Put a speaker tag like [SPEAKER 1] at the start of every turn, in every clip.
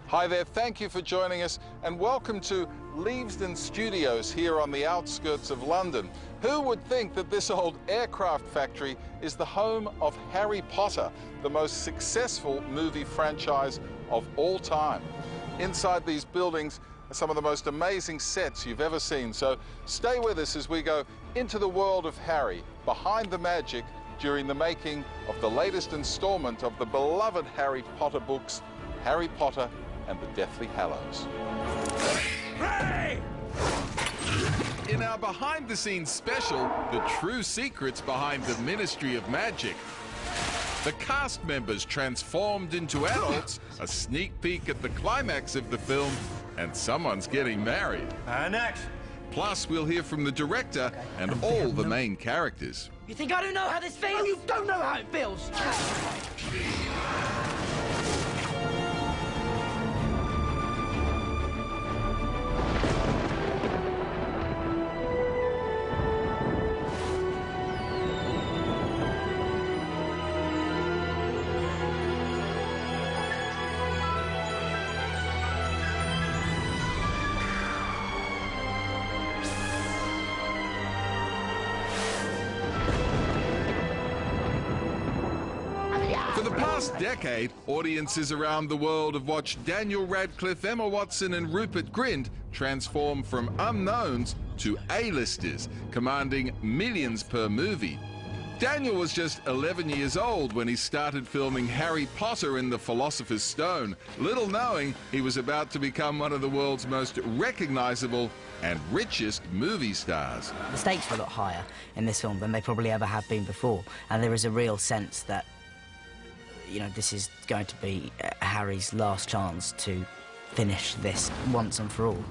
[SPEAKER 1] Hi there, thank you for joining us and welcome to Leavesden Studios here on the outskirts of London. Who would think that this old aircraft factory is the home of Harry Potter, the most successful movie franchise of all time? Inside these buildings are some of the most amazing sets you've ever seen, so stay with us as we go into the world of Harry, behind the magic during the making of the latest installment of the beloved Harry Potter books, Harry Potter and the Deathly Hallows.
[SPEAKER 2] Hey!
[SPEAKER 3] In our behind-the-scenes special, The True Secrets Behind the Ministry of Magic, the cast members transformed into adults, a sneak peek at the climax of the film, and someone's getting married.
[SPEAKER 2] Next.
[SPEAKER 3] Plus, we'll hear from the director and all the main characters.
[SPEAKER 4] You think I don't know how this feels? You don't know how it feels!
[SPEAKER 3] For the past decade, audiences around the world have watched Daniel Radcliffe, Emma Watson and Rupert Grint transform from unknowns to A-listers, commanding millions per movie. Daniel was just 11 years old when he started filming Harry Potter and the Philosopher's Stone, little knowing he was about to become one of the world's most recognizable and richest movie stars.
[SPEAKER 4] The stakes were a lot higher in this film than they probably ever have been before, and there is a real sense that, you know, this is going to be Harry's last chance to finish this once and for all.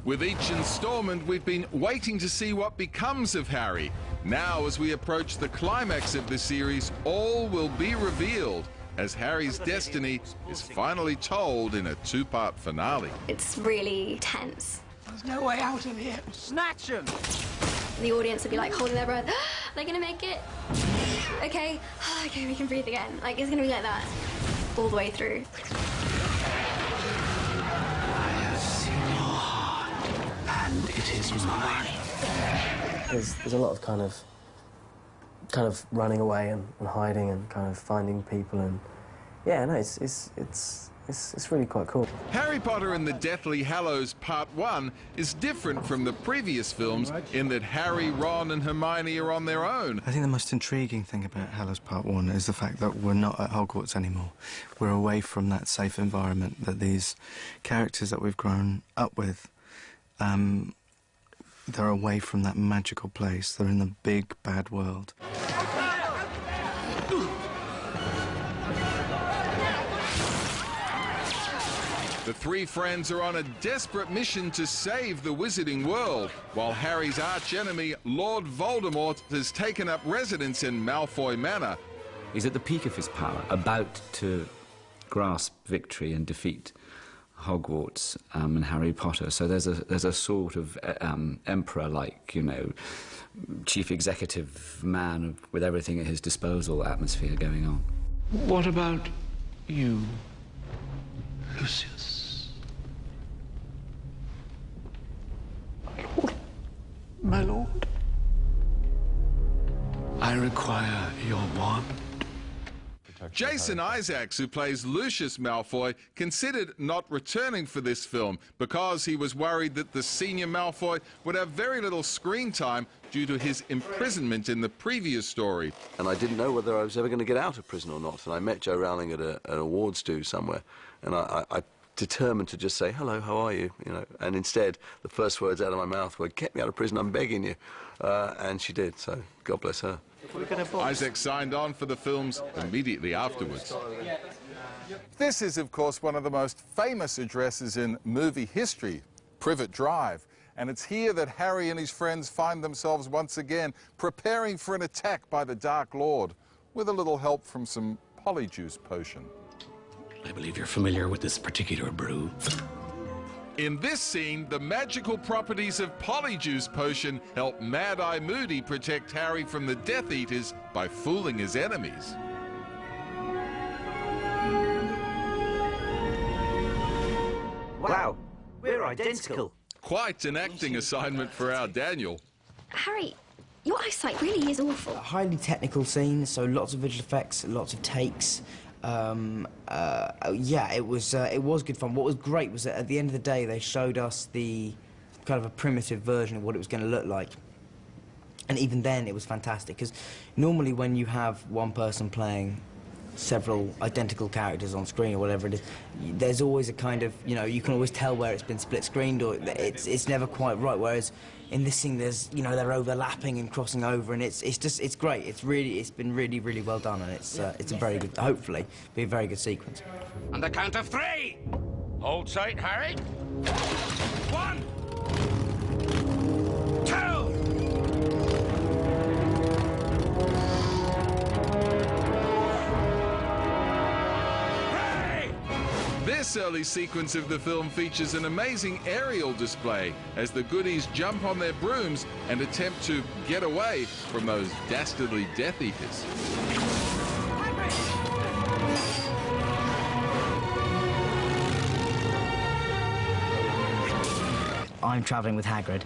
[SPEAKER 3] With each installment, we've been waiting to see what becomes of Harry. Now, as we approach the climax of the series, all will be revealed as Harry's destiny is finally told in a two-part finale.
[SPEAKER 5] It's really tense.
[SPEAKER 4] There's no way out of here. Snatch him!
[SPEAKER 5] The audience would be like holding their breath. They're gonna make it. Okay, okay, we can breathe again. Like, it's gonna be like that all the way through.
[SPEAKER 6] I have seen your heart, and it is mine.
[SPEAKER 7] There's a lot of kind of running away and hiding and kind of finding people, and yeah, no, it's really quite cool.
[SPEAKER 3] Harry Potter and the Deathly Hallows Part 1 is different from the previous films in that Harry, Ron and Hermione are on their own.
[SPEAKER 8] I think the most intriguing thing about Hallows Part 1 is the fact that we're not at Hogwarts anymore. We're away from that safe environment that these characters that we've grown up with, they're away from that magical place. They're in the big, bad world.
[SPEAKER 3] The three friends are on a desperate mission to save the wizarding world, while Harry's archenemy, Lord Voldemort, has taken up residence in Malfoy Manor.
[SPEAKER 9] He's at the peak of his power, about to grasp victory and defeat Hogwarts and Harry Potter. So there's a sort of emperor-like, you know, chief executive man with everything at his disposal atmosphere going on.
[SPEAKER 6] What about you, Lucius? My lord, I require your wand.
[SPEAKER 3] Jason Isaacs, who plays Lucius Malfoy, considered not returning for this film because he was worried that the senior Malfoy would have very little screen time due to his imprisonment in the previous story.
[SPEAKER 10] And I didn't know whether I was ever going to get out of prison or not. And I met Joe Rowling at an awards do somewhere, and I determined to just say, hello, how are you? You know, and instead, the first words out of my mouth were, get me out of prison, I'm begging you. And she did, so God bless her.
[SPEAKER 3] Isaac signed on for the films immediately afterwards.
[SPEAKER 1] This is, of course, one of the most famous addresses in movie history, Privet Drive. And it's here that Harry and his friends find themselves once again preparing for an attack by the Dark Lord, with a little help from some polyjuice potion.
[SPEAKER 6] I believe you're familiar with this particular brew.
[SPEAKER 3] In this scene, the magical properties of Polyjuice Potion help Mad-Eye Moody protect Harry from the Death Eaters by fooling his enemies.
[SPEAKER 11] Wow, we're identical.
[SPEAKER 3] Quite an acting assignment for our Daniel.
[SPEAKER 5] Harry, your eyesight really is awful.
[SPEAKER 4] Highly technical scenes, so lots of visual effects, lots of takes. Yeah, it was good fun. What was great was that at the end of the day they showed us the kind of a primitive version of what it was going to look like. And even then it was fantastic, because normally when you have one person playing several identical characters on screen or whatever it is, there's always a kind of, you know, you can always tell where it's been split screened, or it's never quite right, whereas in this thing there's, you know, they're overlapping and crossing over, and it's great. It's been really well done, and it's a very good, hopefully be a very good sequence.
[SPEAKER 2] On the count of 3. Hold tight, Harry. 1, 2.
[SPEAKER 3] This early sequence of the film features an amazing aerial display as the goodies jump on their brooms and attempt to get away from those dastardly Death Eaters.
[SPEAKER 4] I'm travelling with Hagrid,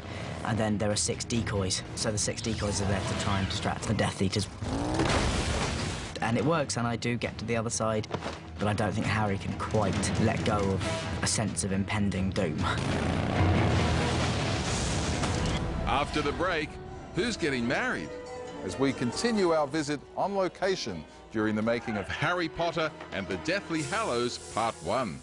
[SPEAKER 4] and then there are 6 decoys. So the 6 decoys are there to try and distract the Death Eaters. And it works, and I do get to the other side, but I don't think Harry can quite let go of a sense of impending doom.
[SPEAKER 3] After the break, who's getting married?
[SPEAKER 1] As we continue our visit on location during the making of Harry Potter and the Deathly Hallows Part 1.